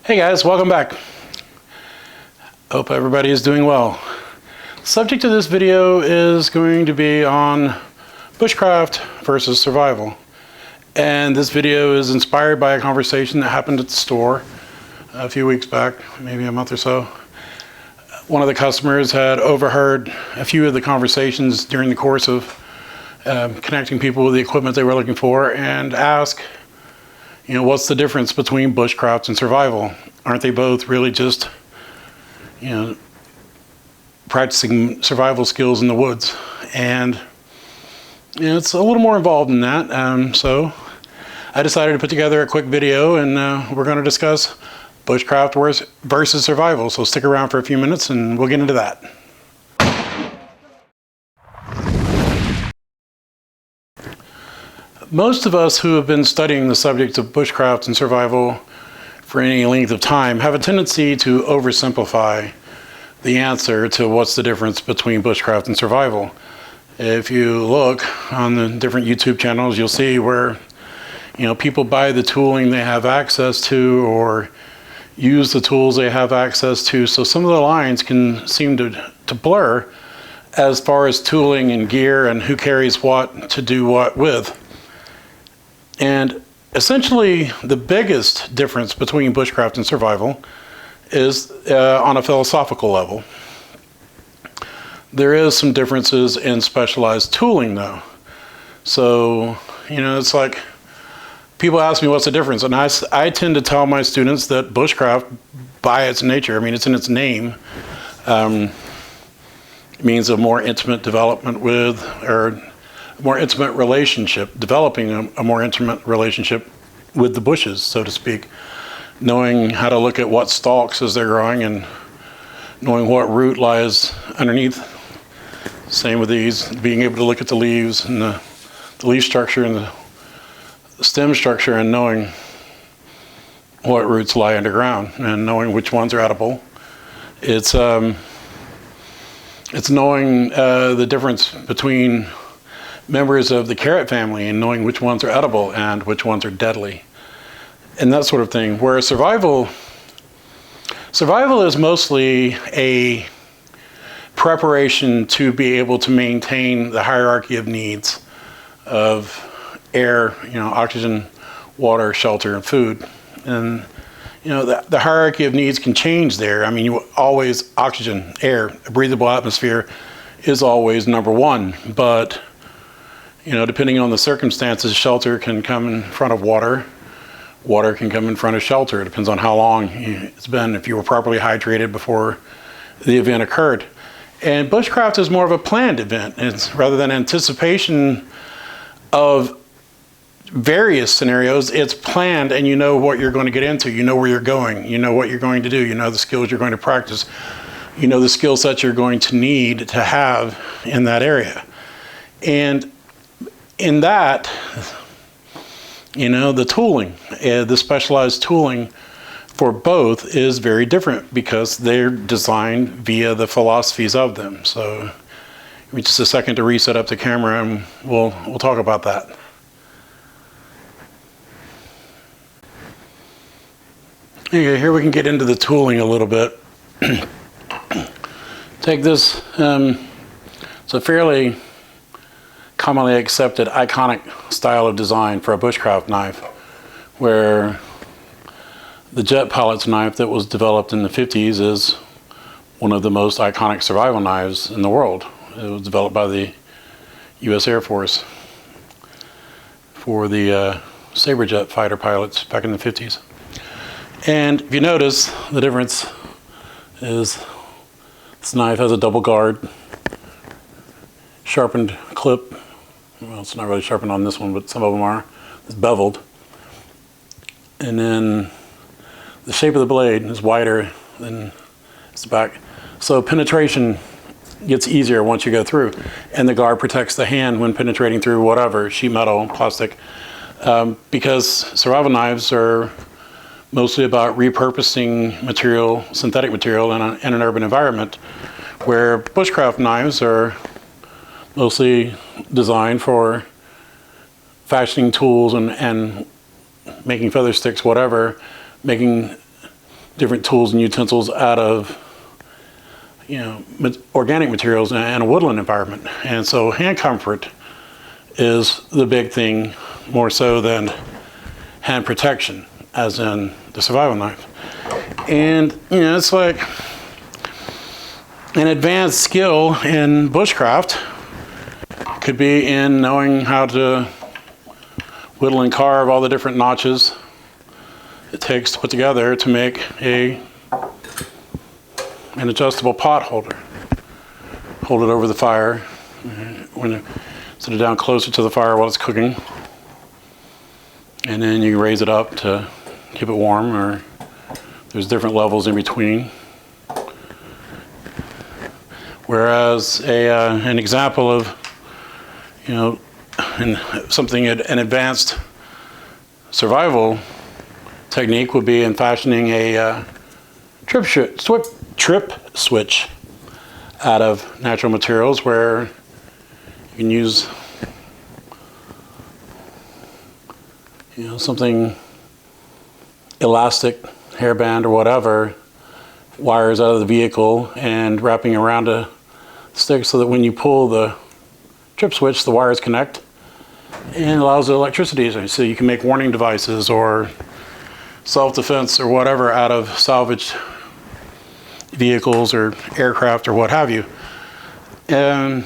Hey guys, welcome back. Hope everybody is doing well. The subject of this video is going to be on bushcraft versus survival. And this video is inspired by a conversation that happened at the store a few weeks back, maybe a month or so. One of the customers had overheard a few of the conversations during the course of connecting people with the equipment they were looking for and asked, what's the difference between bushcraft and survival? Aren't they both really just, practicing survival skills in the woods? And it's a little more involved than that. So I decided to put together a quick video, and we're going to discuss bushcraft versus survival. So stick around for a few minutes, and we'll get into that. Most of us who have been studying the subject of bushcraft and survival for any length of time have a tendency to oversimplify the answer to what's the difference between bushcraft and survival. If you look on the different YouTube channels, you'll see where people buy the tooling they have access to or use the tools they have access to. So some of the lines can seem to blur as far as tooling and gear and who carries what to do what with. And essentially, the biggest difference between bushcraft and survival is on a philosophical level. There is some differences in specialized tooling, though. So, it's like people ask me what's the difference, and I tend to tell my students that bushcraft, by its nature, it's in its name, means a more intimate development with, or more intimate relationship, developing a more intimate relationship with the bushes, so to speak, knowing how to look at what stalks as they're growing and knowing what root lies underneath. Same with these, being able to look at the leaves and the leaf structure and the stem structure and knowing what roots lie underground and knowing which ones are edible. It's knowing the difference between members of the carrot family and knowing which ones are edible and which ones are deadly and that sort of thing. Whereas survival is mostly a preparation to be able to maintain the hierarchy of needs of air, oxygen, water, shelter, and food. And the hierarchy of needs can change there. You always, oxygen, air, a breathable atmosphere is always number one, but depending on the circumstances, shelter can come in front of water. Water can come in front of shelter. It depends on how long it's been, if you were properly hydrated before the event occurred. And bushcraft is more of a planned event. It's rather than anticipation of various scenarios, it's planned, and you know what you're going to get into. You know where you're going. You know what you're going to do. You know the skills you're going to practice. You know the skill sets you're going to need to have in that area. And in that, the tooling, the specialized tooling for both is very different because they're designed via the philosophies of them. So give me just a second to reset up the camera and we'll talk about that. Okay, here we can get into the tooling a little bit. Take this, it's a fairly commonly accepted iconic style of design for a bushcraft knife, where the jet pilot's knife that was developed in the 50s is one of the most iconic survival knives in the world. It was developed by the U.S. Air Force for the Sabre jet fighter pilots back in the 50s. And if you notice, the difference is this knife has a double guard, sharpened clip. Well, it's not really sharpened on this one, but some of them are. It's beveled. And then the shape of the blade is wider than its back. So penetration gets easier once you go through. And the guard protects the hand when penetrating through whatever, sheet metal, plastic. Because survival knives are mostly about repurposing material, synthetic material in an urban environment, where bushcraft knives are mostly designed for fashioning tools and making feather sticks, whatever, making different tools and utensils out of, you know, organic materials in a woodland environment. And so hand comfort is the big thing, more so than hand protection, as in the survival knife. And, you know, it's like an advanced skill in bushcraft could be in knowing how to whittle and carve all the different notches it takes to put together to make an adjustable pot holder. Hold it over the fire, set it down closer to the fire while it's cooking, and then you raise it up to keep it warm, or there's different levels in between. Whereas an example of, you know, an advanced survival technique would be in fashioning a trip switch out of natural materials, where you can use, you know, something elastic, hairband or whatever, wires out of the vehicle and wrapping around a stick so that when you pull the trip switch, the wires connect and allows the electricity. So you can make warning devices or self-defense or whatever out of salvaged vehicles or aircraft or what have you. And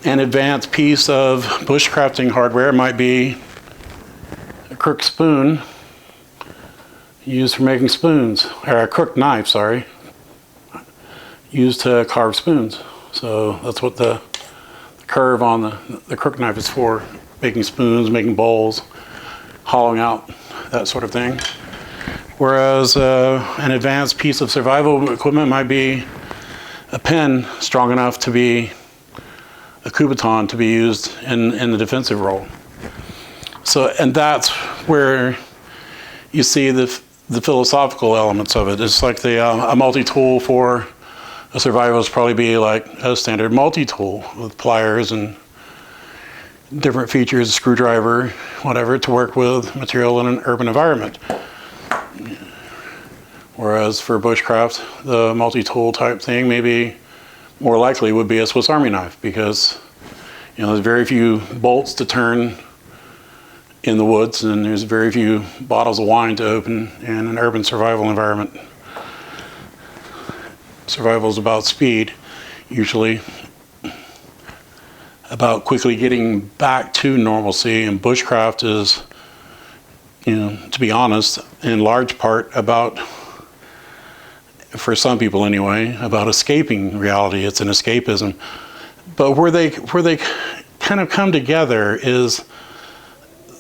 an advanced piece of bushcrafting hardware might be a crook spoon used for making spoons, or a crook knife, sorry, used to carve spoons. So that's what the curve on the crook knife is for, making spoons, making bowls, hollowing out, that sort of thing. Whereas an advanced piece of survival equipment might be a pen strong enough to be a kubaton to be used in the defensive role. So, and that's where you see the philosophical elements of it. It's like a multi-tool for a survivalist probably be like a standard multi-tool with pliers and different features, screwdriver, whatever, to work with material in an urban environment. Whereas for bushcraft, the multi-tool type thing maybe more likely would be a Swiss Army knife, because, you know, there's very few bolts to turn in the woods, and there's very few bottles of wine to open in an urban survival environment. Survival is about speed, usually about quickly getting back to normalcy, and bushcraft is, you know, to be honest, in large part about, for some people anyway, about escaping reality. It's an escapism. But where they kind of come together is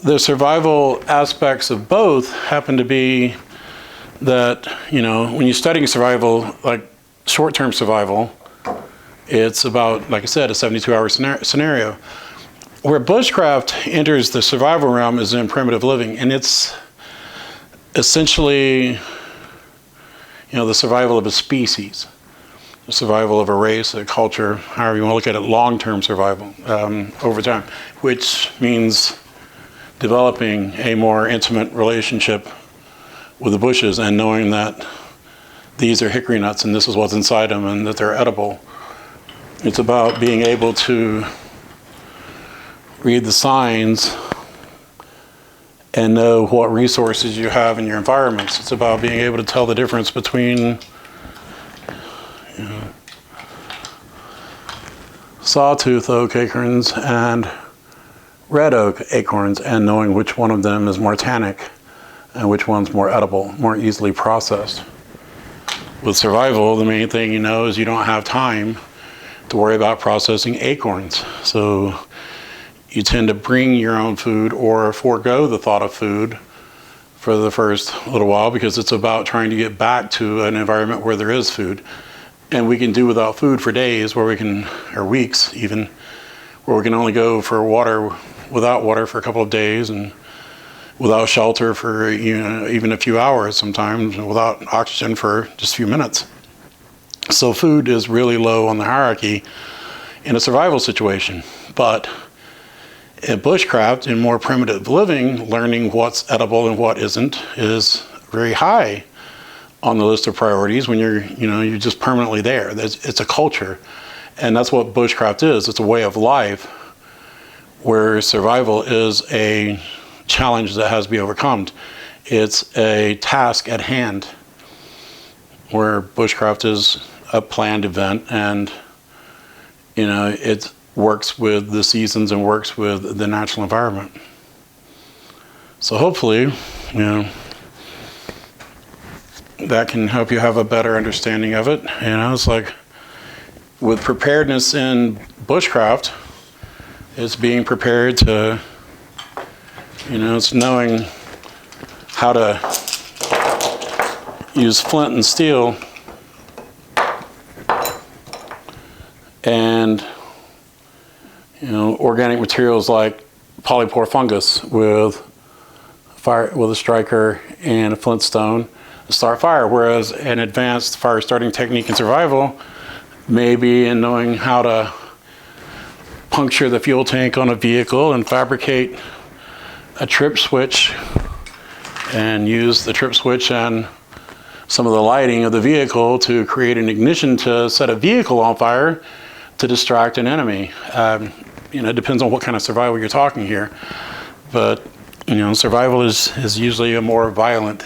the survival aspects of both happen to be that, you know, when you're studying survival, like short-term survival, it's about, like I said, a 72-hour scenario. Where bushcraft enters the survival realm is in primitive living, and it's essentially, you know, the survival of a species, the survival of a race, a culture, however you want to look at it, long-term survival over time, which means developing a more intimate relationship with the bushes and knowing that these are hickory nuts and this is what's inside them and that they're edible. It's about being able to read the signs and know what resources you have in your environments. It's about being able to tell the difference between, you know, sawtooth oak acorns and red oak acorns, and knowing which one of them is more tannic and which one's more edible, more easily processed. With survival, the main thing you know is you don't have time to worry about processing acorns. So you tend to bring your own food or forego the thought of food for the first little while, because it's about trying to get back to an environment where there is food. And we can do without food for days, where we can, or weeks even, where we can only go for water, without water for a couple of days, and without shelter for, you know, even a few hours sometimes, and without oxygen for just a few minutes. So food is really low on the hierarchy in a survival situation. But in bushcraft, in more primitive living, learning what's edible and what isn't is very high on the list of priorities when you're just permanently there. It's a culture, and that's what bushcraft is. It's a way of life where survival is a challenge that has to be overcome. It's a task at hand, where bushcraft is a planned event, and it works with the seasons and works with the natural environment. So hopefully, that can help you have a better understanding of it. It's like with preparedness in bushcraft, it's being prepared to, it's knowing how to use flint and steel and organic materials like polypore fungus with a striker and a flintstone to start fire, whereas an advanced fire starting technique in survival may be in knowing how to puncture the fuel tank on a vehicle and fabricate a trip switch and use the trip switch and some of the lighting of the vehicle to create an ignition to set a vehicle on fire to distract an enemy. It depends on what kind of survival you're talking here, but survival is usually a more violent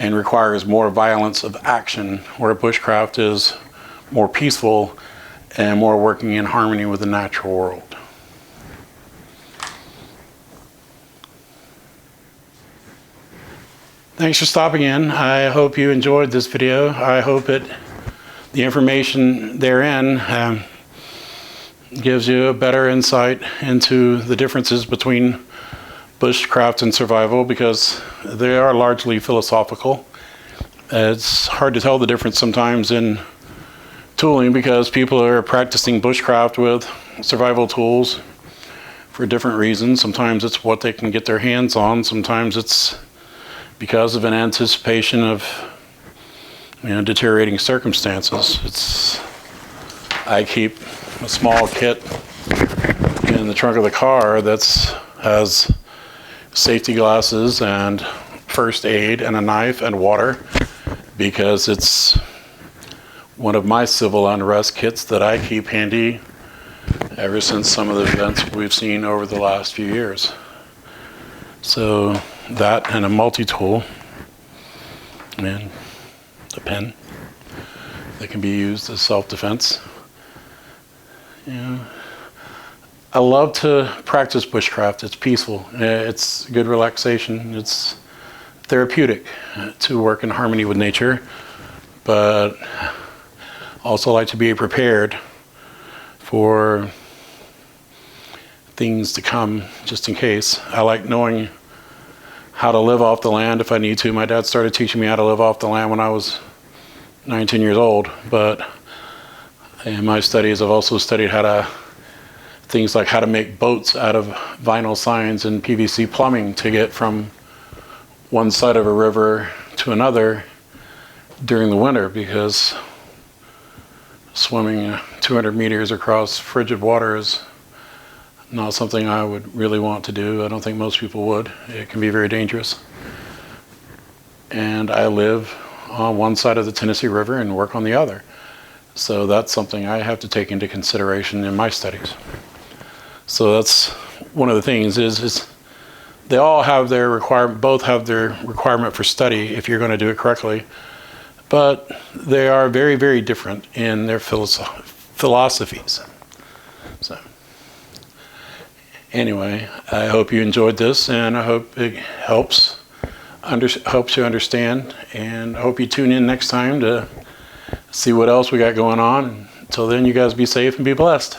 and requires more violence of action, where bushcraft is more peaceful and more working in harmony with the natural world. Thanks for stopping in. I hope you enjoyed this video. I hope the information therein gives you a better insight into the differences between bushcraft and survival, because they are largely philosophical. It's hard to tell the difference sometimes in tooling, because people are practicing bushcraft with survival tools for different reasons. Sometimes it's what they can get their hands on. Sometimes it's because of an anticipation of deteriorating circumstances. I keep a small kit in the trunk of the car that has safety glasses and first aid and a knife and water, because it's one of my civil unrest kits that I keep handy ever since some of the events we've seen over the last few years. So that and a multi-tool and a pen that can be used as self-defense. I love to practice bushcraft. It's peaceful. It's good relaxation. It's therapeutic to work in harmony with nature, but also like to be prepared for things to come just in case. I like knowing how to live off the land if I need to. My dad started teaching me how to live off the land when I was 19 years old, but in my studies I've also studied things like how to make boats out of vinyl signs and PVC plumbing to get from one side of a river to another during the winter, because swimming 200 meters across frigid water is not something I would really want to do. I don't think most people would. It can be very dangerous. And I live on one side of the Tennessee River and work on the other. So that's something I have to take into consideration in my studies. So that's one of the things is they all have their requirement, both have their requirement for study if you're going to do it correctly, but they are very, very different in their philosophies. So anyway, I hope you enjoyed this, and I hope it helps you understand, and I hope you tune in next time to see what else we got going on. Until then, you guys be safe and be blessed.